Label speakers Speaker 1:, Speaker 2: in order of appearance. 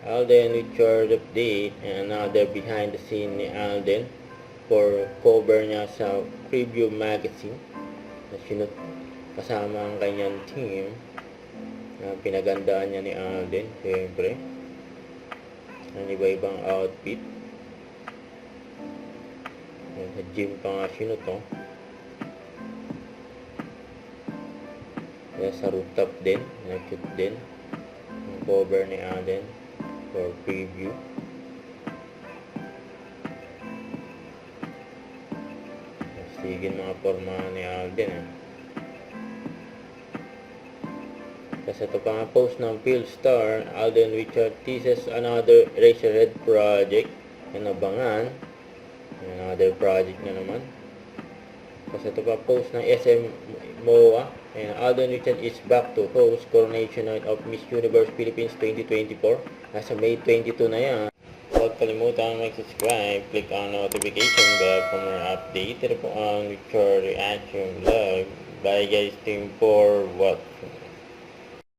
Speaker 1: Alden Richard update and another behind the scene ni Alden for cover niya sa Preview Magazine na sinut kasama ang kanyang team na pinagandaan niya ni Alden, siyempre ang iba-ibang outfit. Sa gym pa nga sinut sa rooftop din, nag-shoot din ang cover ni Alden for preview. Sige mga forma ni Alden Kasi ito pa nga post ng Philstar, Alden Richard teases another Eraserhead project. Inabangan. Another project na naman. Kasi ito pa post ng SM MOA. And Alden Richard is back to host Coronation Night of Miss Universe Philippines 2024. Nasa May 22 na yan. Huwag kalimutan mag-subscribe, click on notification bell for more update. Ito po ang Richard Reaction Vlog. Bye guys, team for what?